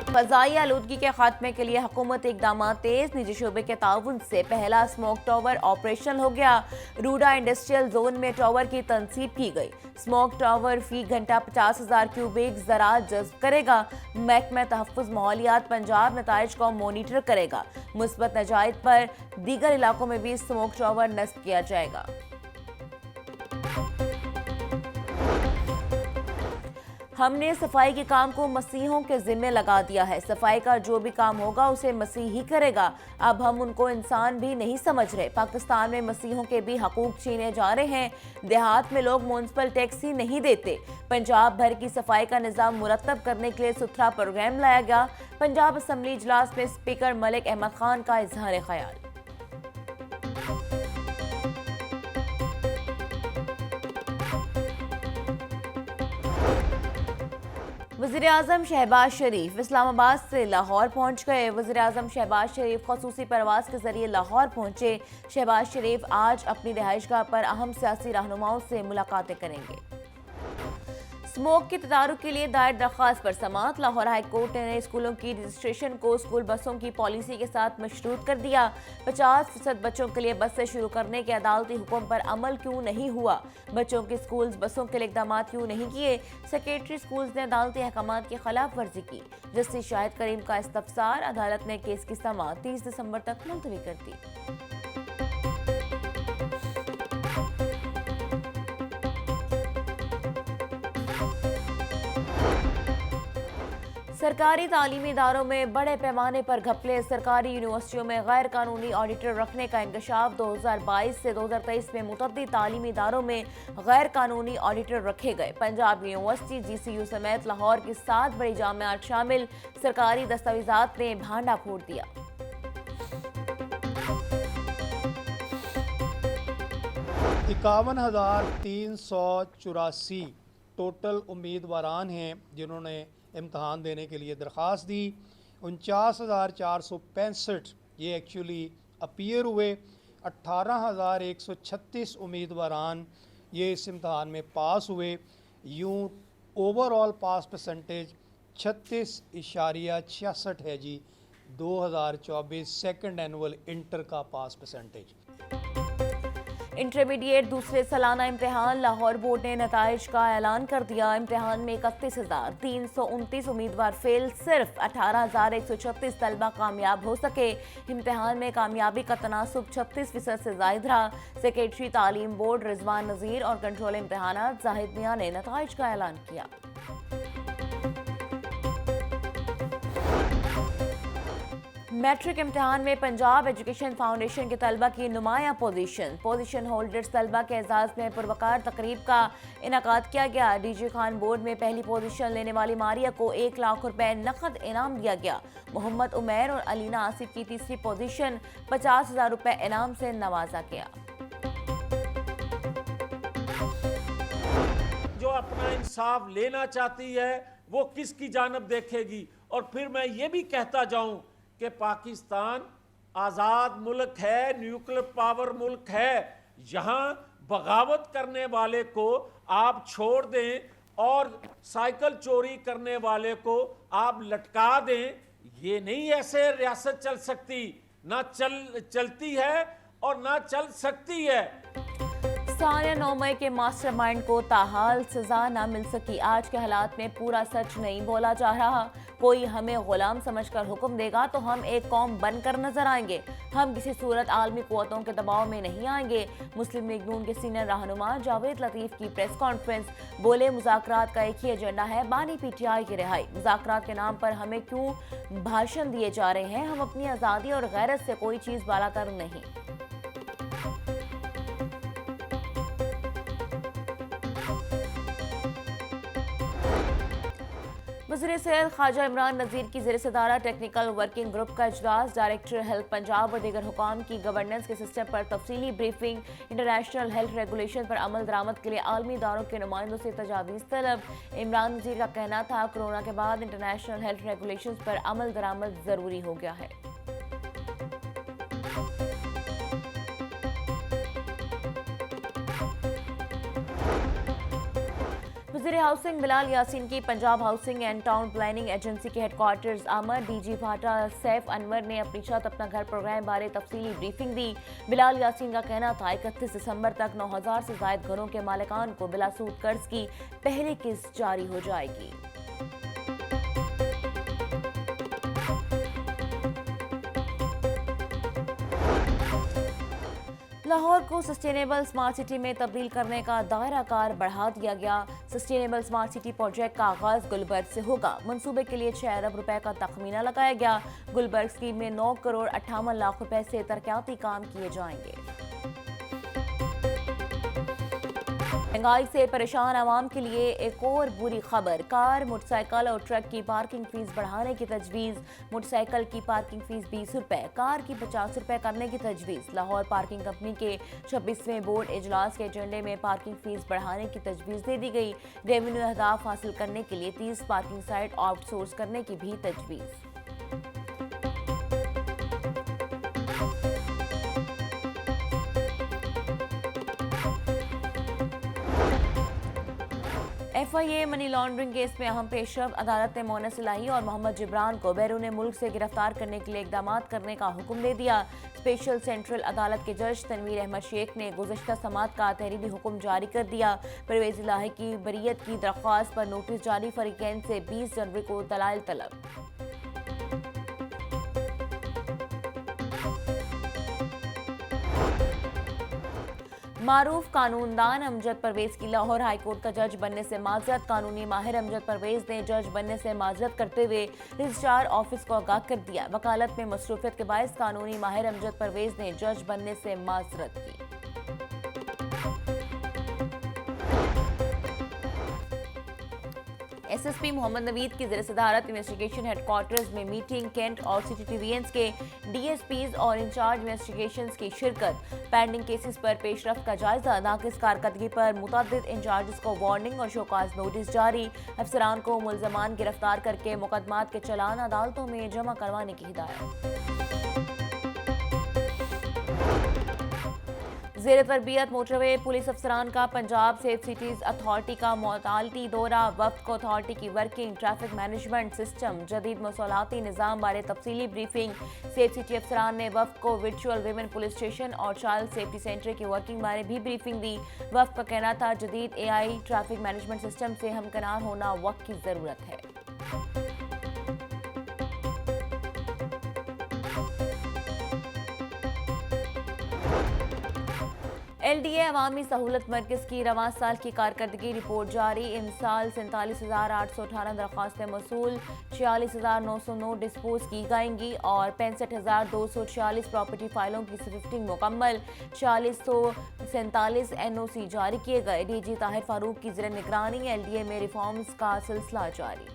फ़ज़ाई आलूदगी के खात्मे के लिए हुकूमत इकदाम तेज, निजी शोबे के ताउन से पहला स्मोक टावर ऑपरेशनल हो गया। रूडा इंडस्ट्रियल जोन में टावर की तनसीब की गई। स्मोक टावर फी घंटा 50,000 क्यूबिक ज़राअत जज्ब करेगा। महकमा तहफ़्फ़ुज़ माहौलियात पंजाब नताइज को मॉनिटर करेगा। मुस्बत नजायत पर दीगर इलाकों में भी स्मोक टावर नस्ब किया जाएगा। हमने सफाई के काम को मसीहों के जिम्मे लगा दिया है। सफाई का जो भी काम होगा उसे मसीह ही करेगा। अब हम उनको इंसान भी नहीं समझ रहे। पाकिस्तान में मसीहों के भी हकूक छीने जा रहे हैं। देहात में लोग म्युनिसिपल टैक्स ही नहीं देते। पंजाब भर की सफाई का निज़ाम मुरतब करने के लिए सुथरा प्रोग्राम लाया गया। पंजाब असम्बली इजलास में स्पीकर मलिक अहमद खान का इजहार ख्याल। वज़ीर-ए-आज़म शहबाज शरीफ इस्लामाबाद से लाहौर पहुंच गए। वज़ीर-ए-आज़म शहबाज शरीफ खसूसी परवाज़ के जरिए लाहौर पहुंचे। शहबाज शरीफ आज अपनी रिहाइशगाह पर अहम सियासी रहनुमाओं से मुलाकातें करेंगे। स्मोक के तदारुक के लिए दायर दरख्वास्त पर समाअत। लाहौर हाई कोर्ट ने स्कूलों की रजिस्ट्रेशन को स्कूल बसों की पॉलिसी के साथ मशरूत कर दिया। 50% बच्चों के लिए बसें शुरू करने के अदालती हुक्म पर अमल क्यों नहीं हुआ? बच्चों के स्कूल बसों के लिए इकदाम क्यों नहीं किए? सेक्रेटरी स्कूल्स ने अदालती अहकाम की खिलाफ वर्जी की। जस्टिस शाहिद करीम का इस्तफसार। अदालत ने केस की समाअत 30 दिसंबर तक मुलतवी कर दी। सरकारी तालीमी इदारों में बड़े पैमाने पर घपले। सरकारी यूनिवर्सिटियों में गैर कानूनी ऑडिटर रखने का इंकशाफ। 2022 से 2023 में मुतअद्दिद तालीमी इदारों में गैर कानूनी ऑडिटर रखे गए। पंजाब यूनिवर्सिटी, GCU समेत लाहौर की 7 बड़ी जामियात शामिल। सरकारी दस्तावेजात ने भांडा फोड़ दिया। 51,384 टोटल उम्मीदवारान हैं जिन्होंने इम्तहान देने के लिए दरख्वास्त दी। 49,465 ये एक्चुअली अपीयर हुए। 18,136 उम्मीदवारान ये इस इम्तहान में पास हुए। यूँ ओवरऑल पास परसेंटेज 36.66 है जी। 2024 सेकंड एनुअल इंटर का पास परसेंटेज। इंटरमीडिएट दूसरे सालाना इम्तिहान। लाहौर बोर्ड ने नताइज का ऐलान कर दिया। इम्तिहान में 31,329 उम्मीदवार फेल, सिर्फ 18,136 तलबा कामयाब हो सके। इम्तिहान में कामयाबी का तनासुब 36% से जायद रहा। सेक्रेटरी तालीम बोर्ड रिजवान नज़ीर और कंट्रोल इम्तिहानात जाहिद मियां ने नताइज का ऐलान किया। मैट्रिक इम्तिहान में पंजाब एजुकेशन फाउंडेशन के तलबा की नुमाया पोजीशन होल्डर्स तलबा के एजाज में पुरवकार तकरीब का इनकाद किया गया। डीजी खान बोर्ड में पहली पोजीशन लेने वाली मारिया को 1 लाख रुपए नकद इनाम दिया गया। मोहम्मद उमैर और अलीना आसिफ की तीसरी पोजीशन 50,000 रुपए इनाम से नवाजा गया। जो अपना इंसाफ लेना चाहती है वो किसकी जानब देखेगी? और फिर मैं ये भी कहता जाऊं कि पाकिस्तान आज़ाद मुल्क है, न्यूक्लियर पावर मुल्क है। यहाँ बगावत करने वाले को आप छोड़ दें और साइकिल चोरी करने वाले को आप लटका दें, ये नहीं ऐसे रियासत चल सकती। ना चलती है और ना चल सकती है। सानिया 9 मई के मास्टरमाइंड को ताहाल सजा ना मिल सकी। आज के हालात में पूरा सच नहीं बोला जा रहा। कोई हमें गुलाम समझकर हुक्म देगा तो हम एक कौम बनकर नजर आएंगे। हम किसी सूरत आलमी कुव्वतों के दबाव में नहीं आएंगे। मुस्लिम लीग नून के सीनियर रहनुमा जावेद लतीफ की प्रेस कॉन्फ्रेंस। बोले, मुज़ाकरात का एक ही एजेंडा है, बानी PTI की रिहाई। मुज़ाकरात के नाम पर हमें क्यों भाषण दिए जा रहे हैं? हम अपनी आज़ादी और गैरत से कोई चीज़ बालातर नहीं। वज़ीर सेहत ख्वाजा इमरान नज़ीर की ज़ेर सदारा टेक्निकल वर्किंग ग्रुप का इजलास। डायरेक्टर हेल्थ पंजाब और दीगर हुकाम की गवर्नेंस के सिस्टम पर तफसीली ब्रीफिंग। इंटरनेशनल हेल्थ रेगुलेशन पर अमल दरामद के लिए आलमी इदारों के नुमाइंदों से तजावीज़ तलब। इमरान नज़ीर का कहना था, कोरोना के बाद इंटरनेशनल हेल्थ रेगुलेशन पर अमल दरामद ज़रूरी हो गया है। वज़ीर हाउसिंग बिलाल यासीन की Punjab housing and town planning agency के हेडक्वार्टर्स आमद। डीजी भाटा सैफ अनवर ने अपनी छत अपना घर प्रोग्राम बारे तफसीली ब्रीफिंग दी। बिलाल यासीन का कहना था 31 दिसंबर तक 9000 से ज्यादा घरों के मालिकान को बिला सूद कर्ज की पहली किस्त जारी हो जाएगी। लाहौर को सस्टेनेबल स्मार्ट सिटी में तब्दील करने का दायरा कार बढ़ा दिया गया। सस्टेनेबल स्मार्ट सिटी प्रोजेक्ट का आगाज गुलबर्ग से होगा। मंसूबे के लिए 6 अरब रुपए का तखमीना लगाया गया। गुलबर्ग स्कीम में 9 करोड़ 58 लाख रुपए से तरक्याती काम किए जाएंगे। महंगाई से परेशान आवाम के लिए एक और बुरी खबर। कार, मोटरसाइकिल और ट्रक की पार्किंग फीस बढ़ाने की तजवीज़। मोटरसाइकिल की पार्किंग फीस 20 रुपए, कार की 50 रुपए करने की तजवीज़। लाहौर पार्किंग कंपनी के 26वें बोर्ड इजलास के एजेंडे में पार्किंग फीस बढ़ाने की तजवीज़ दे दी गई। रेवेन्यू अहदाफ हासिल करने के लिए 30 पार्किंग साइट आउटसोर्स करने की भी तजवीज़। FIA मनी लॉन्ड्रिंग केस में अहम पेशरफ। अदालत ने मोनस इलाही और मोहम्मद जिब्रान को बैरून मुल्क से गिरफ्तार करने के लिए इकदाम करने का हुक्म दे दिया। स्पेशल सेंट्रल अदालत के जज तनवीर अहमद शेख ने गुज़श्ता समात का तहरीरी हुक्म जारी कर दिया। परवेज इलाही की बरीयत की दरख्वास्त पर नोटिस जारी। फरीकैन से 20 जनवरी को दलाइल तलब। मारूफ कानूनदान अमजद परवेज की लाहौर हाईकोर्ट का जज बनने से माजरत। कानूनी माहिर अमजद परवेज ने जज बनने से माजरत करते हुए रजिस्ट्रार ऑफिस को आगाह कर दिया। वकालत में मसरूफियत के बायस कानूनी माहिर अमजद परवेज ने जज बनने से माजरत की। SSP मोहम्मद नवीद की ज़ेर सदारत इन्वेस्टिगेशन हेडक्वार्टर्स में मीटिंग। कैंट और CCTVNs के DSPs और इंचार्ज इन्वेस्टिगेशंस की शिरकत। पेंडिंग केसेस पर पेशरफ्त का जायजा। नाकिस कारकर्दगी पर मुतअद्दिद इंचार्जेस को वार्निंग और शोकाज नोटिस जारी। अफसरान को मुल्जमान गिरफ्तार करके मुकदमात के चलान अदालतों में जमा करवाने की हिदायत। ज़ेर तरबियत मोटरवे पुलिस अफसरान का पंजाब सेफ सिटीज़ अथॉरिटी का मुतालती दौरा। वफ्द को अथॉरिटी की वर्किंग, ट्रैफिक मैनेजमेंट सिस्टम, जदीद मौसूलाती निज़ाम बारे तफसीली ब्रीफिंग। सेफ सिटी अफसरान ने वफ्द को वर्चुअल विमेन पुलिस स्टेशन और चाइल्ड सेफ्टी सेंटर की वर्किंग बारे भी ब्रीफिंग दी। वफ्द का कहना था जदीद AI ट्रैफिक मैनेजमेंट सिस्टम से हमकनार होना वक्त की ज़रूरत है। LDA अवामी सहूलत मरकज़ की रवां साल की कारकर्दगी रिपोर्ट जारी। इमसाल 47,818 दरख्वास्तें मौसूल, 46,909 डिस्पोज की जाएंगी और 65,246 प्रॉपर्टी फाइलों की स्विफ्टिंग मुकम्मल। 4647 NOC जारी किए गए। DG ताहिर फारूक की ज़ेर निगरानी LDA में रिफॉर्म्स का सिलसिला जारी।